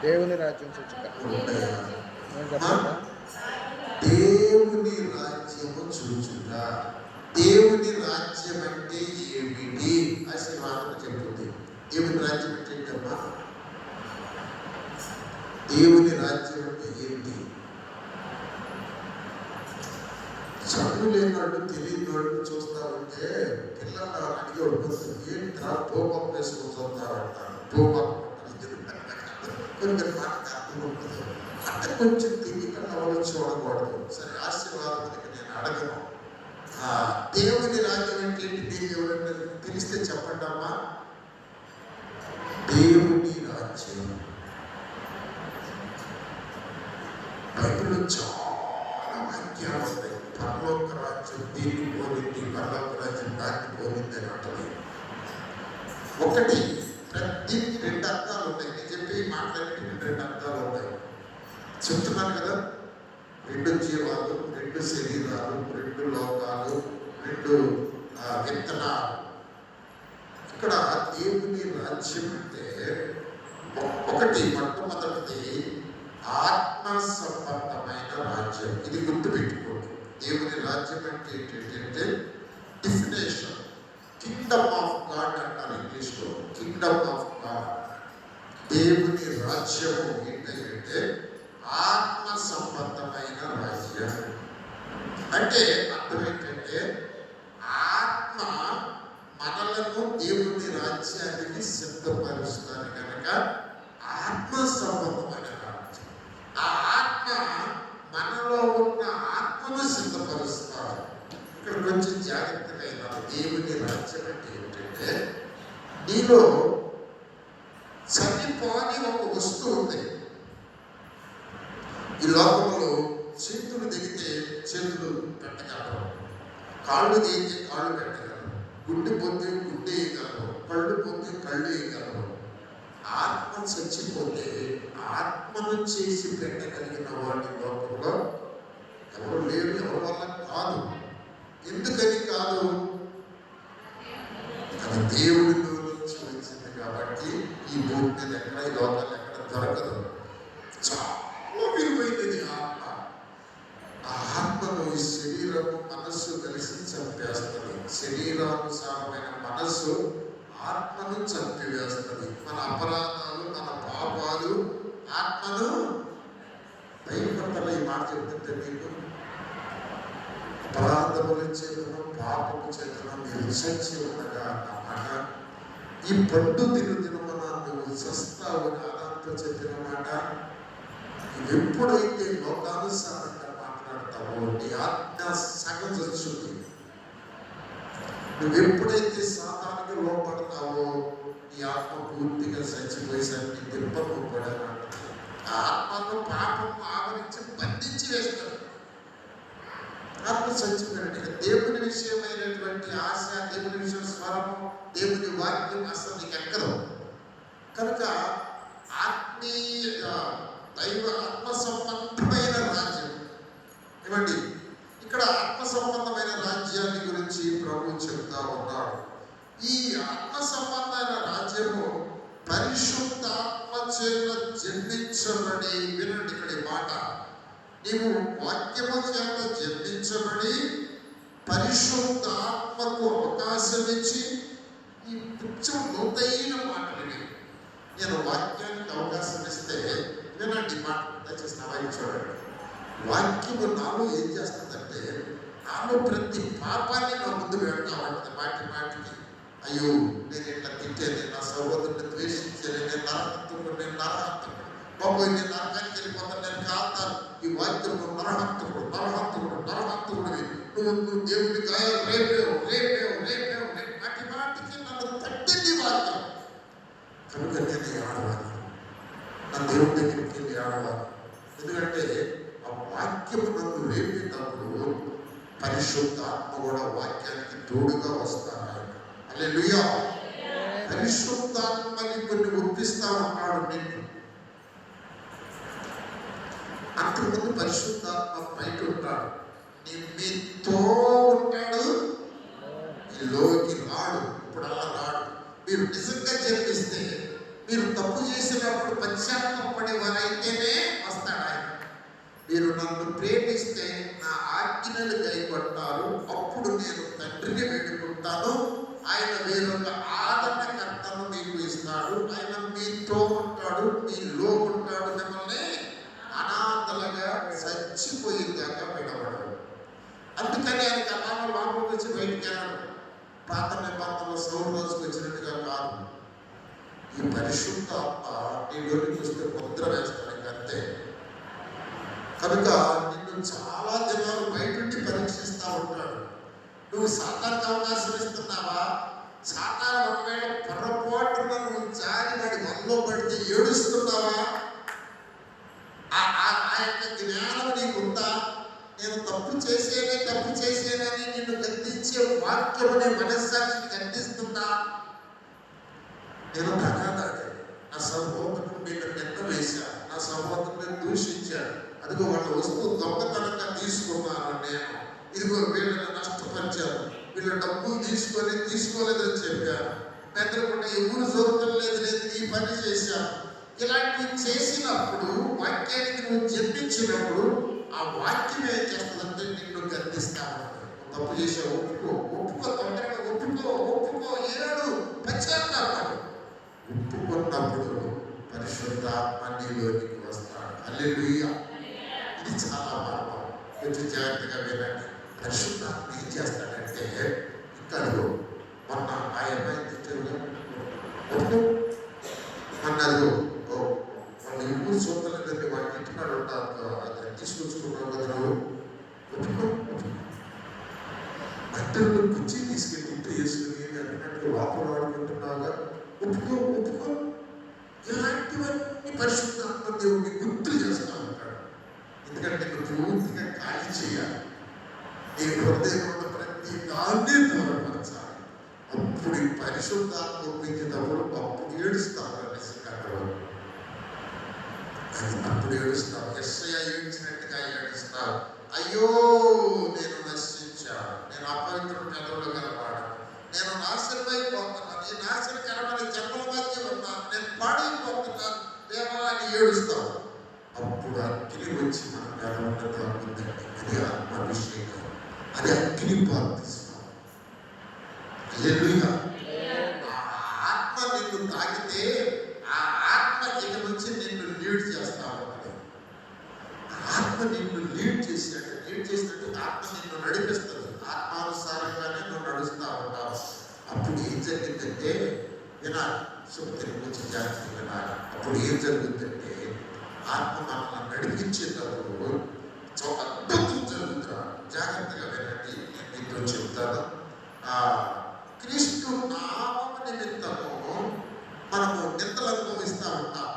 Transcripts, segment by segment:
దేవుని రాజ్యం సూచిక ఉంటాయా? నేను చెప్పండి. దేవుని రాజ్యము చూచుట. దేవుని రాజ్యం అంటే ఏమిటి? ఆశీర్వాదం చెప్తుంది. దేవుని రాజ్యం అంటే ఏంటమ్మా? దేవుని రాజ్యం అంటే ఏంటి? చదువు లేని వాళ్ళు, తెలియని వాళ్ళు చూస్తా ఉంటే పిల్లలు అడిగి ఉంటుంది, ఏంట్రా భూపం వేసుకొని చూస్తారంటారు. భూపం కొన్ని మాటకు అర్థం ఉంటుంది. అంటే కొంచెం తెలియకుండా వాళ్ళు చూడకూడదు. సరే, ఆశీర్వాదం నేను అడగను. దేవుని రాజ్యం అంటే ఏంటి? ఎవరైనా తెలిస్తే చెప్పండి అమ్మా. దేవుని రాజ్యం బైబిల్లో చాలా వాక్యాలు ఉన్నాయి. పరలోక రాజ్యం దీన్ని పోలింది, పరలోక రాజ్యం దాన్ని పోలింది అని అంటుంది. ఒకటి, దీనికి 2 అర్థాలు ఉన్నాయి. నేను చెప్పి మాట్లాడేటివి 2 అర్థాలు ఉన్నాయి. చెప్తున్నాను కదా, 2 జీవాలు, 2 శరీరాలు, 2 లోకాలు, 2 విత్తనాలు. ఇక్కడ దేవుని రాజ్యం అంటే ఒకటి, మొట్టమొదటిది ఆత్మ సంబంధమైన రాజ్యం. ఇది గుర్తుపెట్టుకోండి. దేవుని రాజ్యం అంటే ఏంటంటే డెఫినేషన్ కింగ్డమ్ ఆఫ్ గాడ్ అంటారు ఇంగ్లీష్లో. కింగ్డమ్ ఆఫ్ గాడ్, దేవుని రాజ్యము ఏంటంటే ఆత్మ సంబంధమైన రాజ్యం. అంటే అర్థం ఏంటంటే ఆత్మ మనలను దేవుని రాజ్యానికి సిద్ధపరుస్తారు కనుక ఆత్మ సంబంధమైన రాజ్యం. ఆ ఆత్మ మనలో ఉన్న ఆత్మను సిద్ధపరుస్తారు. ఇక్కడ కొంచెం జాగ్రత్తగా అయినా, దేవుని రాజ్యం అంటే ఏంటంటే నీలో చనిపోని ఒక వస్తువు ఉంది. ఈ లోకంలో చేతులు దిగితే చేతులు పెట్టగలరు, కాళ్ళు దిగితే కాళ్ళు పెట్టగలరు, గుండె పొంది గుండె వేయగలరు, కళ్ళు పొంది కళ్ళు వేయగలరు. ఆత్మ చచ్చిపోతే ఆత్మను చేసి పెట్టగలిగిన వాడి లోకంలో ఎవరు లేరు. ఎవరి వల్ల కాదు. ఎందుకని కాదు? అది దేవుడిలో నుంచి వచ్చింది కాబట్టి ఈ భూమి మీద ఎక్కడ, ఈ లోకాలు ఎక్కడ దొరకదు. చాలా విలువైనది ఆత్మ. ఆ ఆత్మను ఈ శరీరము మనస్సు కలిసి చంపేస్తుంది. శరీరానుసారమైన మనస్సు ఆత్మను చంపివేస్తుంది. మన అపరాధాలు, మన పాపాలు ఆత్మను భయపడతల. ఈ మాట చెప్తుంటే మీకు అపరాధముల చేతను పాపము చేతను మీరు చచ్చి ఉండగా అన్నమాట. ఈ పండు దినమున నువ్వు చస్తావు ఆదాంతో చెప్పిన మాట. ఎప్పుడైతే లోకానుసారంగా మాట్లాడతావో నీ ఆజ్ఞ సగం చచ్చుంది. నువ్వెప్పుడైతే సాతానికి లోపడతావో నీ ఆత్మ పూర్తిగా చచ్చిపోయేసరికి దింపకు కూడా ఆ ఆత్మను పాపం ఆవరించి బంధించి వేస్తాడు. ఆత్మ చచ్చిపోయినట్టు. దేవుని విషయమైనటువంటి ఆశ, దేవుని విషయం స్వరము, దేవుని వాక్యం అసలు నీకు ఎక్కదు. కనుక ఆత్మీయ దైవ ఆత్మ సంబంధమైన రాజ్యం ఏమండి? ఇక్కడ ఆత్మ సంబంధమైన రాజ్యాన్ని గురించి ప్రభు చెప్తా ఉన్నాడు. ఈ ఆత్మ సంబంధమైన రాజ్యము పరిశుద్ధాత్మ చేత జన్మించబడి, వినండి ఇక్కడ ఈ మాట, నీవు వాక్యము చేత జన్మించబడి పరిశుద్ధాత్మకు అవకాశం ఇచ్చి ఈ కొంచెం లోతైన మాటలు. నేను వాక్యానికి అవకాశం ఇస్తే వినండి మాట దయచేసి నా వైపు చూడండి. వాక్యము నాలో ఏం చేస్తుందంటే నాలో ప్రతి పాపాన్ని నా ముందు పెడతా ఉంటుంది. మాటికి అయ్యో నేను ఇట్లా తిట్టాను, నా సహోదరుని ద్వేషించాను, నేను నరహంతకుడు, బాబు నేను నరకానికి వెళ్ళిపోతాను, నేను కాస్తాను. ఈ వాక్యం నరహంతకుడు నువ్వు దేవుని గాయాలు రేపేవు మాటికి నన్ను తట్టింది వాక్యం. కనుక నేను ఆడవాలి, నా దేవుని దగ్గరికి వెళ్ళి ఆడవాలి. ఎందుకంటే ఆ వాక్యము నన్ను రేపేటప్పుడు పరిశుద్ధాత్మ కూడా వాక్యానికి తోడుగా వస్తాను. హల్లెలూయా. పరిశుద్ధాత్మని కొన్ని ఒప్పిస్తా ఉన్నాడు నిన్ను. అంతకుముందు పరిశుద్ధాత్మ బయట ఉంటాడు, మీతో ఉంటాడు, ఈ లోకి రాడు. ఇప్పుడు అలా రాడు. మీరు నిజంగా జన్మిస్తే మీరు తప్పు చేసినప్పుడు పశ్చాత్తాపడే వారైతేనే వస్తాడు ఆయన. మీరు నన్ను ప్రేమిస్తే నా ఆజ్ఞలు కైకొంటారు, అప్పుడు నేను తండ్రిని వేడుకుంటాను, ఆయన వేరొక ఆదరణకర్తను మీకు ఇస్తాడు, ఆయన మీతో ఉంటాడు, మీలో ఉంటాడు, మిమ్మల్ని అనాథలుగా చచ్చిపోయిందాకా విడవడు. అందుకని ఆయన కథాల లోపలికి వచ్చి బయటికి వెళ్ళాడు. పాత నిబంధనలు సౌలు రోజుకి వచ్చినట్టుగా కాదు. ఈ పరిశుద్ధాత్మ నీలోనికి వస్తే ముద్ర వేస్తాడు అంతే. కనుక నిన్ను చాలా దినాలు బయట నుండి పరీక్షిస్తూ ఉంటాడు. నువ్వు సాతానికి అవకాశం ఇస్తున్నావా? సాతాను ఒకవేళ పొరపాటున నువ్వు జారి వాడి వల్లో పడితే ఏడుస్తున్నావా? ఆ యొక్క జ్ఞానం నీకుందా? నేను తప్పు చేసేనని నిన్ను గద్దించే వాక్యము నీ మనస్సాక్షిని గద్దిస్తుందా? నేను తగాదాడు, నా సహోదరుడు మీద నింద వేశాను, నా సహోదరుని దూషించాడు, అదిగో వాళ్ళ వస్తువు దొంగతనంగా తీసుకున్నాను నేను, ఇదిగో వీళ్ళని నష్టపరిచాను, వీళ్ళ డబ్బులు తీసుకోలేదని చెప్పాను, పెద్దకుండా ఎవరు చూడటం లేదు ఈ పని చేశాను. ఇలాంటివి చేసినప్పుడు వాక్యానికి నువ్వు జన్మించినప్పుడు ఆ వాక్యం ఏం చేస్తుందంటే నిన్ను గర్దిస్తావు. తప్పు చేసావు, ఒప్పుకో తొందరగా ఒప్పుకో ఏనాడు పశ్చాత్తాపడు. ఒప్పుకున్నప్పుడు పరిశుద్ధాత్మ నీలోనికి వస్తాడు. హల్లెలూయా. ఇది చాలా భావం. కొంచెం జాగ్రత్తగా వినండి. పరిశుద్ధాత్మ ఏం చేస్తాడంటే ఇక్కడ మొన్న ఆ అమ్మాయి తిట్టరుగా అన్నారు, వాళ్ళు ఎప్పుడు చూడలేదండి, వాళ్ళు ఇంటికాడు ఉంటారు, అది తీసుకొచ్చుకున్నావు కదా నువ్వు, బట్టలు కుర్చీ తీసుకెళ్ళి ఇంటి చేసుకుని అన్నట్టు లోపల ఆడుకుంటున్నావుగా, ఒప్పుకో. ఇలాంటివన్నీ పరిశుద్ధాత్మ దేవుడిని గుర్తు చేస్తూ ఉంటాడు. ఎందుకంటే నువ్వు పూర్తిగా ఖాళీ చేయాలి. నీ హృదయంలో ప్రతి దాన్ని దూరపరచాలి. అప్పుడు ఈ పరిశుద్ధాత్మ ఒప్పించినప్పుడు అప్పుడు ఏడుస్తావు. అప్పుడు ఏడుస్తావు. యెషయా ఏడ్చినట్టుగా ఏడుస్తావు. అయ్యో నేను నశించాను, నేను అపవిత్రుడు పెదవులు గలవాడు, నేను నాశనమైపోతున్నాను, ఈ నాశనకరమైన జన్మల మధ్య ఉన్నాను, నేను పాడైపోతున్నాను దేవా అని ఏడుస్తావు. అప్పుడు అగ్ని వచ్చి మన పెదవులతో ఉందండి. అది ఆత్మాభిషేకం, అది అగ్ని ప్రార్థిస్తాం. హల్లెలూయా. ఆత్మ నిన్ను తాకితే ఆ ఆత్మ ఇక నుంచి నిన్ను లీడ్ చేస్తా ఉంటుంది. ఆత్మ నిన్ను లీడ్ చేసినట్టు ఆత్మ నిన్ను నడిపిస్తుంది. ఆత్మానుసారంగానే నువ్వు నడుస్తూ ఉంటావు. అప్పుడు ఏం జరిగిందంటే వినాలి, శుభ్రం గురించి జాగ్రత్త వినాలి. అప్పుడు ఏం జరుగుతుందంటే ఆత్మ మనల్ని నడిపించేటప్పుడు ఒక అద్భుతం జరుగుతా. జాగ్రత్తగా వినండి, నేను మీతో చెప్తాను. క్రీస్తు నామము నిమిత్తము మనము నిందలు అనుభవిస్తూ ఉంటాం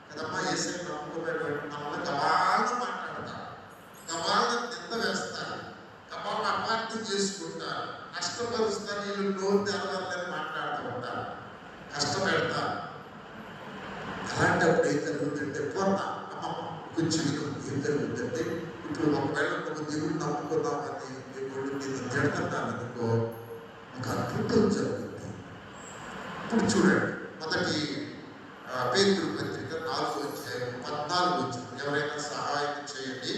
కదమ్మా. యేసయ్య నమ్ముకునేటువంటి మనల్ని గబాలను మాట్లాడతారు, గబాలను నింద వేస్తారు, గబాలను అపార్థం చేసుకుంటారు, నష్టపరుస్తారు, వీళ్ళు నోరు తెరవాలని మాట్లాడుతూ ఉంటారు, కష్టపెడతారు. అలాంటప్పుడు ఏం జరుగుతుందంటే కొంచెం ఏం జరుగుతుందంటే ఇప్పుడు ఒకవేళ నువ్వు దేవుడు నమ్ముకున్నామని దేవుడు నేను తిడుతున్నాననుకో, ఒక అద్భుతం జరుగుతుంది. ఇప్పుడు చూడండి, మొదటి పేతురు పత్రిక 4:14. ఎవరైనా సహాయం చేయండి.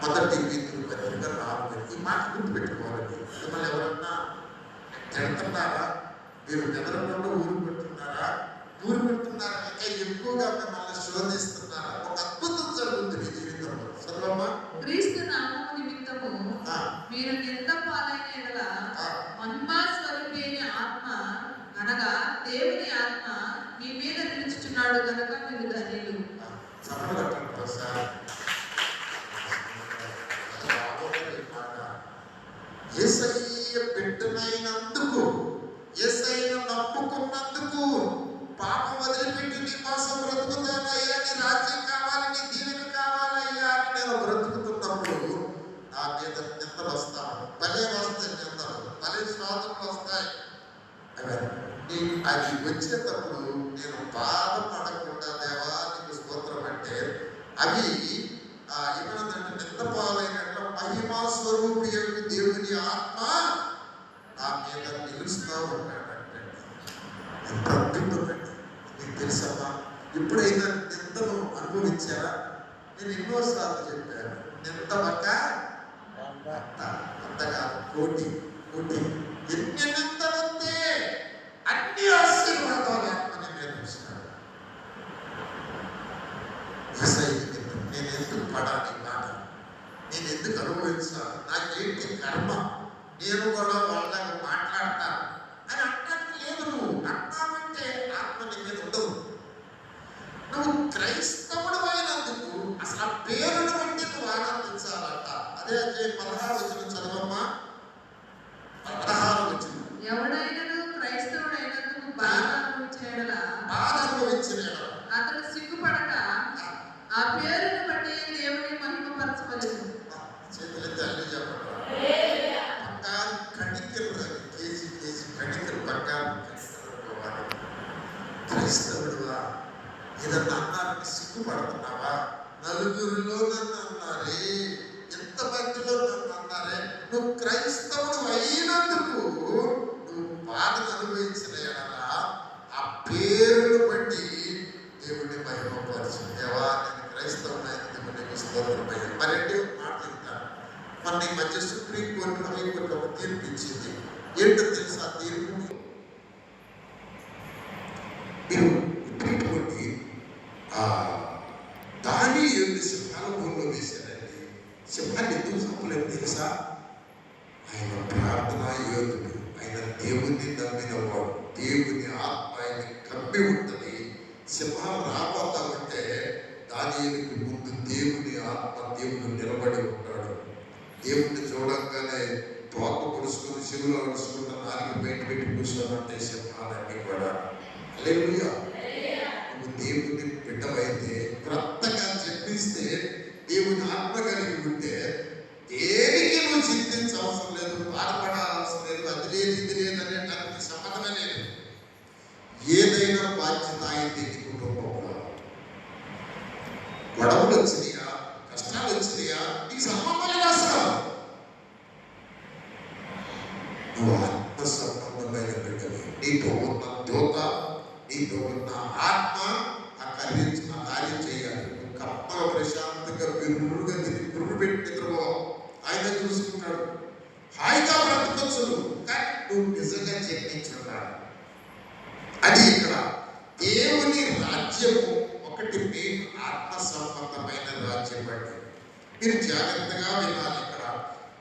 మొదటి పేతురు పత్రిక 4. ఈ మాట గుర్తు పెట్టుకోవాలండి. మిమ్మల్ని ఎవరన్నా తిడుతున్నారా? మీరు నిద్రకుండా ఊరు పెడుతున్నారా ఇంకా ఎక్కువగా మిమ్మల్ని శోధిస్తున్నారా? ఒక అద్భుతం జరుగుతుంది మీ జీవితంలో. చదవమ్మా. క్రీస్తు నామము నిమిత్తము మీరు నింద పాలైన యెడల మహిమా స్వరూపైన ఆత్మ అనగా దేవుని ఆత్మ మీ మీద నిలుచుచున్నాడు కనుక మీరు ధన్యులు. యేసయ్య బిడ్డనైనందుకు, యేసయ్యను నమ్ముకున్నందుకు, పాపం వదిలిపెట్టి నీ కోసం బ్రతుకుతానయ్యా, నీ రాజ్యం కావాలి, నీ దీవెన కావాలయ్యా అని నేను బ్రతుకుతున్నప్పుడు నా మీద నిందలు వస్తాను, భలే వస్తాయి నిందలు, భలే శోధనలు వస్తాయి. అది వచ్చేటప్పుడు నేను బాధపడకుండా దేవా నీకు స్తోత్రం అంటే అవి ఏమన్నదంటే నింద పాలైనట్లు మహిమా స్వరూపి దేవుని ఆత్మ నా మీద నిలుస్తూ ఉంటాడంటే ఎంత అద్భుతమండి. ఎప్పుడైనా నిందను అనుభవించారా? నేను ఎన్నోసార్లు చెప్పాను, నింద ఒక అంతగా కోటి ఎన్ని నిందలుంటే అన్ని ఆశీర్వాదాలు ఆత్మని మీద ఇస్తాడు. నేను ఎందుకు పడాలి మాట, నేను ఎందుకు అనుభవించాలి, నాకేంటి కర్మ, నేను కూడా వాళ్ళని మాట్లాడతాను అని అంటానికి లేదు. నువ్వు అన్నామంటే ఆత్మ నీ మీద ఉండవు. నువ్వు క్రైస్తవుడు అయినందుకు అసలు ఆ పేరును బట్టి నువ్వు ఆనందించాలంట. అదే అధ్యాయం 16 వచనం చదవమ్మా. 16 వచనం. ఎవడైనను క్రైస్తవుడు అయినందుకు బాధ అనుభవించిన యెడల అతడు సిగ్గుపడక ఆ పేరును బట్టి దేవుని మహిమపరచవలెను. చేతులెత్తి అన్ని చెప్పండి. బంగారు కణికలు, కేజీ కణికలు, బంగారు కణికలు. క్రైస్తవుడువా, ఏదన్నా అన్నారని సిగ్గుపడుతున్నావా? నలుగురిలో నన్ను అన్నారే, ఎంతమందిలో నన్ను అన్నారే. నువ్వు క్రైస్తవుడు అయినందుకు నువ్వు బాధను అనుభవించిన ఎడలా ఆ పేరును బట్టి దేవుడిని మహిమపరచు. దేవా, నేను క్రైస్తవుడు అయినందుకు నీకు స్తోత్రమయ్యా. మరంటే మాట తింటాను. మన ఈ మధ్య సుప్రీంకోర్టు హైకోర్టు ఒక తీర్పు ఇచ్చింది. ఏంటో తెలుసా తీర్పు? ఇటువంటి దానియేలు సింహాల భూమిలో వేశారండి. సింహాన్ని ఎందుకు చంపలేదు తెలుసా? ఆయన ప్రార్థనా యోధుడు, ఆయన దేవుణ్ణి నమ్మినవాడు. దేవుని ఆత్మ ఆయన కమ్మి ఉంటుంది. సింహం రాబోతామంటే దానియేలుకి ముందు దేవుని ఆత్మ, దేవుడు నిలబడి ఉంటాడు. దేవుడిని చూడంగానే తోక పొడుచుకుని, చెవులో అడుచుకున్న నాలుగు బయట పెట్టి కూర్చోనంటే సింహాలన్నీ కూడా. హల్లెలూయా. నువ్వు దేవుని బిడ్డవైతే, క్రొత్తగా చెప్పిస్తే, దేవుని ఆత్మ కలిగి ఉంటే దేనికి నువ్వు చింతించవసరం లేదు, బాధపడాల్సిన లేదు. అది లేదు ఇది లేదనే దానికి సంబంధమే లేదు. ఏదైనా బాధ్యత అయింది నీ కుటుంబంలో. గొడవలు వచ్చినాయా, కష్టాలు వచ్చినాయా, నీకు సంబంధం లేదు అసలు. నువ్వు ఆత్మ సంబంధమైన బిడ్డవి. నీతో ఉన్న దూత, నీతో ఉన్న ఆత్మ ఆ కార్యం చేయాలి. నువ్వు కప్పగా ప్రశాంతంగా విరుగా గురుడు పెట్టి నిద్రపో. ఆయన చూసుకుంటాడు. హాయిగా బ్రతకొచ్చు, కానీ నువ్వు నిజంగా జన్మించున్నాడు. అది ఇక్కడ దేవుని రాజ్యము ఒకటి, మీకు ఆత్మ సంబంధమైన రాజ్యం అండి. మీరు జాగ్రత్తగా వినాలి. ఇక్కడ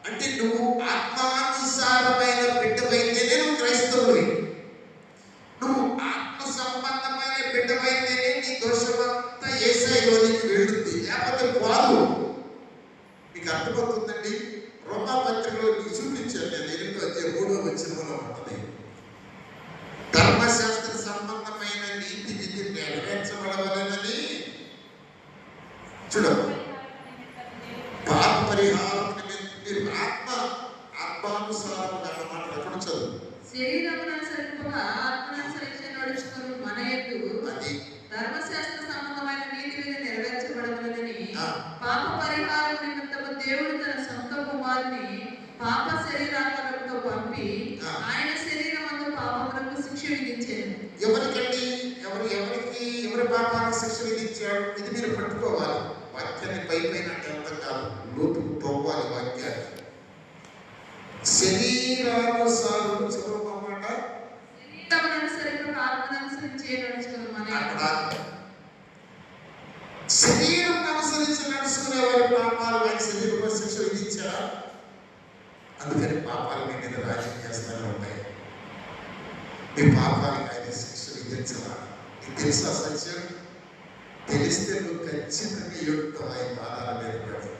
అంటే నువ్వు ఆత్మానుసారమైన బిడ్డవైతేనే నువ్వు క్రైస్తవుడి. నువ్వు ఆత్మ సంబంధమైన బిడ్డవైతేనే నీ దోషమంతా యేసయ్యలోనికి వెళ్తుంది, లేకపోతే పోదు. మీకు అర్థమవుతుందండి? రోమా పత్రికలో నీకు చూపించాను నేను. 8వ అధ్యాయం 3వ వచనంలో ఉంటుంది. ధర్మశాస్త్ర సంబంధమైన నీతి విధి నెరవేర్చబడవలెనని చూడండి. పాప పరిహారం మీరు ఆత్మానుసారముగా అన్నమాట. ఎక్కడ చదువు? శరీరమును అనుసరింపగా ఆత్మను అనుసరించి నడుచుకుని మన యందు అది ధర్మశాస్త్ర సంబంధమైన నీతి విధి నెరవేర్చబడవలెనని పాప పరిహారం నిమిత్తము దేవుడు తన సొంత కుమారుని పాప శరీరాకారంతో పంపి ఆయన శరీరమందు పాపములకు శిక్ష విధించాడు. ఎవరికండి? ఎవరి పాపానికి శిక్ష విధించాడు? ఇది మీరు పట్టుకోవాలి. వాక్యాన్ని పైన అర్థం కాదు, లోతుకు పోవాలి వాక్యాన్ని. శరీరానుసారం చదవమాట. శరీరమును అనుసరింపక ఆత్మను అనుసరించి నడుచుకుని మన యందు. శరీరం అనుసరించి నడుచుకునే వారి పాపాలు ఆయన శరీరంలో శిక్ష విధించారా? అందుకని పాపాలు మీ మీద రాజ్యం చేస్తూనే ఉంటాయి. మీ పాపాలకు ఆయన శిక్ష విధించాలా? నీకు తెలుసా సత్యం? తెలిస్తే నువ్వు ఖచ్చితంగా ఏడుతావు ఆయన పాదాల మీద పడి.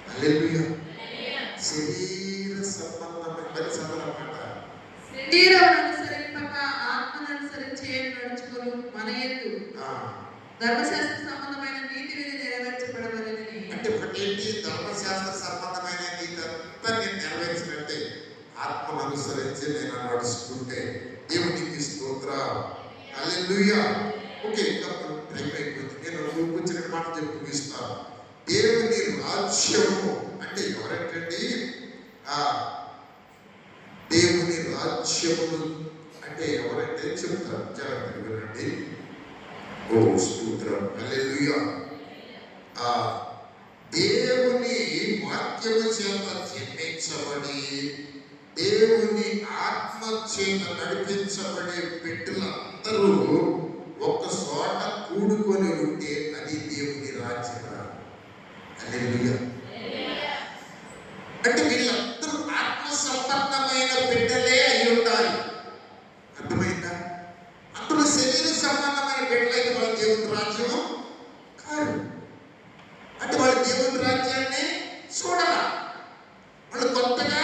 హల్లెలూయా. శరీర సంబంధమైన మరి చదవమాట. శరీరమును అనుసరింపక ఆత్మను అనుసరించి నడుచుకుని మన యందు ధర్మశాస్త్ర సంబంధమైన నీతి విధి నెరవేర్చబడవలెనని. అంటే ఒకటేంటి? ధర్మశాస్త్ర సంబంధమైన నీతి అంతా నేను నెరవేర్చినట్టే. ఆత్మను అనుసరించి నేను నడుచుకుంటే దేవునికి స్తోత్రం. హల్లెలూయా. ఓకే, ఇంకా టైం అయిపోయింది. నేను వచ్చిన మాట చెప్పి ముగిస్తాను. దేవుని రాజ్యము అంటే ఎవరంటండి? దేవుని రాజ్యములు అంటే ఎవరంటే చెప్తారు, జాగ్రత్తగా వినండి. ఓ స్తోత్రం, హల్లెలూయా. ఆ దేవుని వాక్యము చేత జన్మించబడి దేవుని ఆత్మ చేత నడిపించబడే బిడ్డలందరూ ఒక చోట కూడుకొని ఉంటే అది దేవుని రాజ్యం. హల్లెలూయా. అంటే వీళ్ళందరూ ఆత్మ సంబంధమైన బిడ్డలే అయి ఉండాలి. అర్థమైందా? అందరూ శరీర సంబంధమైన బిడ్డలైతే వాళ్ళ దేవుని రాజ్యం కాదు. అంటే వాళ్ళ దేవుని రాజ్యాన్ని చూడాల, వాళ్ళు కొత్తగా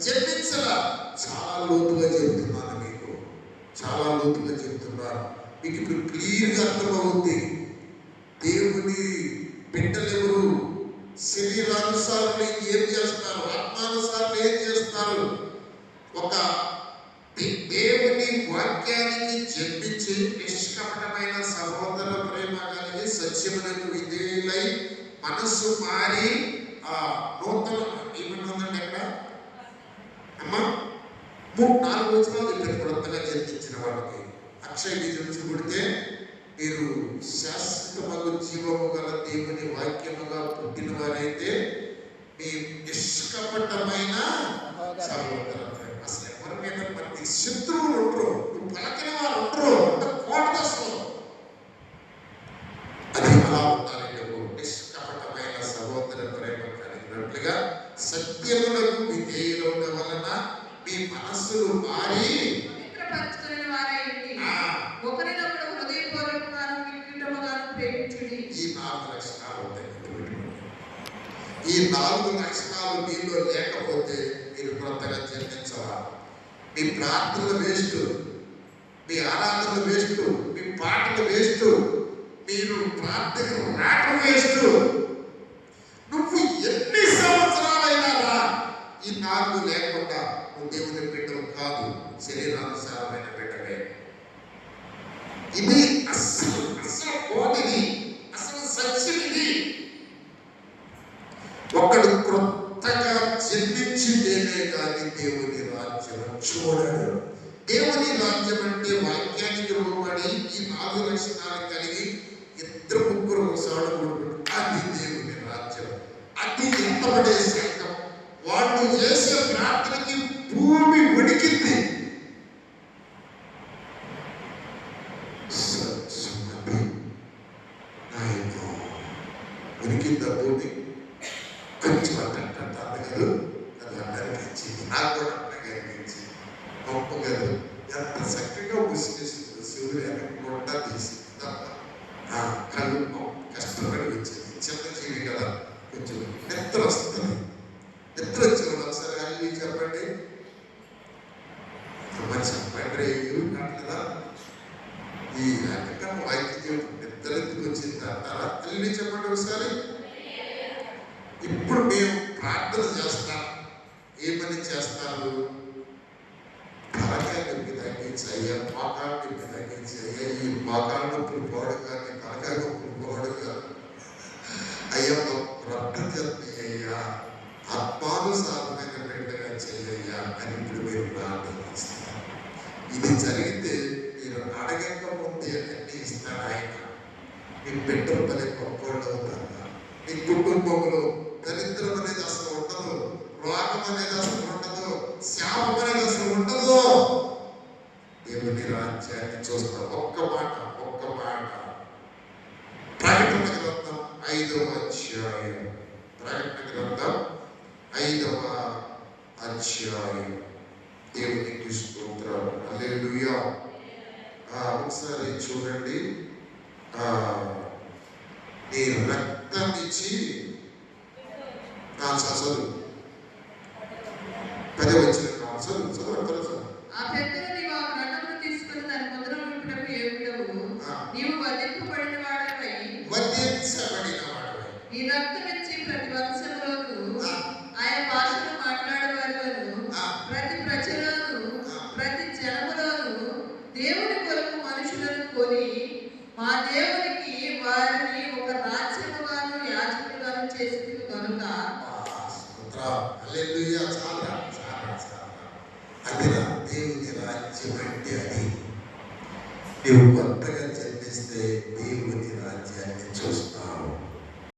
జన్మించాల. చాలా లోతుగా చెబుతున్నాను మీకు, చాలా లోతుగా చెబుతున్నాను మీకు. ఇప్పుడు క్లియర్గా అర్థమవుతుంది. దేవుని బిడ్డలెవరు? శరీరానుసారులు ఏం చేస్తారు, ఆత్మానుసారులు ఏం చేస్తారు? ఒక దేవుని వాక్యానికి జన్మించి నిష్కపటమైన సహోదర ప్రేమ కలిగి సత్యములకు విధేయులై మనస్సు మారి ఆ నూతన ఏమన్నదండి అక్కడ అమ్మా 3-4 వచనాలు చెప్పారు. కొత్తగా జన్మించిన వాళ్ళకి అక్షయ బీజం చూడితే మీరు శాశ్వతమగు జీవము గల దేవుని వాక్యముగా పుట్టిన వారైతే మీ నిష్కపటమైన సహోదర ప్రేమ. అసలు ఎవరి మీద ప్రతి శత్రువులు ఉండరు, నువ్వు పలకిన వారు ఉండరు, కోట దశలో అది అలా ఉండాలి. నువ్వు నిష్కపటమైన సహోదర ప్రేమ కలిగినట్లుగా సత్యములకు విధేయుల వలన మీ మనస్సులు మారి పవిత్రపరచుకుని వారైంది ఒకరినొకరు హృదయపూర్వకంగాను వినమ్రముగాను ప్రేమించుడి. ఈ 4 లక్షణాలు ఉంటాయి. ఈ 4 లక్షణాలు మీలో లేకపోతే మీరు కొత్తగా జన్మించాలా. మీ ప్రార్థనలు వేస్ట్, మీ ఆరాధనలు వేస్ట్, మీ పాటలు వేస్ట్, మీరు ప్రార్థనలు రావడం వేస్ట్. నువ్వు ఎన్ని సంవత్సరాలైనా రా, ఈ 4 లేకుండా నువ్వు దేవుని బిడ్డవు కాదు, శరీరానుసారమైన బిడ్డవే. ఇది అసలు కోటిది, అసలు సత్యం ఇది. ఒకడు క్రొత్తగా జన్మించిందేనే కానీ దేవుని రాజ్యం చూడడు. దేవుని రాజ్యం అంటే వాక్యానికి లోబడి ఈ 4 లక్షణాలు కలిగి 2-3 సాడుకుంటాడు. అది దేవుని రాజ్యం. అది ఎంతబడే సంఘం. వాళ్ళు చేసే ప్రార్థనకి భూమి ఉడికింది. ఉనికిందా భూమి? కొంచెం అంటారు కదా, అది అనిపించింది. నాకు కూడా అట్లాగే అనిపించింది. గొప్ప కదా, ఎంత చక్కగా ముసిగేసింది. శివుడు వెనకుండా తీసింది, కళ్ళు కష్టపడి వచ్చింది. చిన్న జీవి కదా, కొంచెం నిద్ర వస్తుంది. నిద్ర వచ్చినప్పుడు ఒకసారి అల్లి చెప్పండి, మరి చెప్పండి కదా. ఈ రకంగా వాక్యం నిద్ర ఎందుకు వచ్చింది అంటారా? అల్లి చెప్పండి ఒకసారి. ఇప్పుడు మేము ప్రార్థన చేస్తాం. ఏమని చేస్తారు? తలకాయ నొప్పి తగ్గించి అయ్యా, మోకాలు నొప్పి తగ్గించి అయ్యా, ఈ మోకాలు నొప్పులు పోవడం కానీ తలకాయ నొప్పులు పోవడం కాదు అయ్యా, రక్తజత్ని అయ్యా, ఆత్మానుసారమైన బిడ్డగా చెయ్యయ్యా అని ఇప్పుడు మీరు ప్రార్థన చేస్తారు. ఇది జరిగితే మీరు అడగక ముందే అన్ని ఇస్తాడు ఆయన. మీ బిడ్డలు పని గొప్పవాళ్ళు అవుతారా? మీ కుటుంబంలో దరిద్రం అనేది అసలు ఉండదు, రోగం అనేది అసలు ఉండదు, శాపం అనేది అసలు ఉండదు. దేవుని రాజ్యాన్ని చూస్తాం. ఒక్క మాట ప్రకటన గ్రంథం 5వ అధ్యాయం. ప్రకటన గ్రంథం 5వ అధ్యాయం. దేవునికి స్తోత్రం, హల్లెలూయా. ఒకసారి చూడండి. నీ రక్తం ఇచ్చి చదువు 10వ వచనం చదువు. ఆ పెద్దలు నీవు ఆ గ్రంథమును తీసుకుని దాని ముద్రను విప్పుటకు యోగ్యుడవు. నీవు వధింపబడిన వాడవై ఈ రక్తం ఇచ్చి ప్రతి వంశంలోను ఆయా భాషను మాట్లాడేవారిలోను ప్రతి ప్రజలోను ప్రతి జనములోను దేవుని కొరకు మనుషులను కొని మా దేవునికి వారిని ఒక రాజ్యముగాను యాజకులుగాను చేసింది కనుక అదిరా దేవుని రాజ్యం అంటే. అది నువ్వు కొత్తగా జన్మిస్తే ధ్యానించి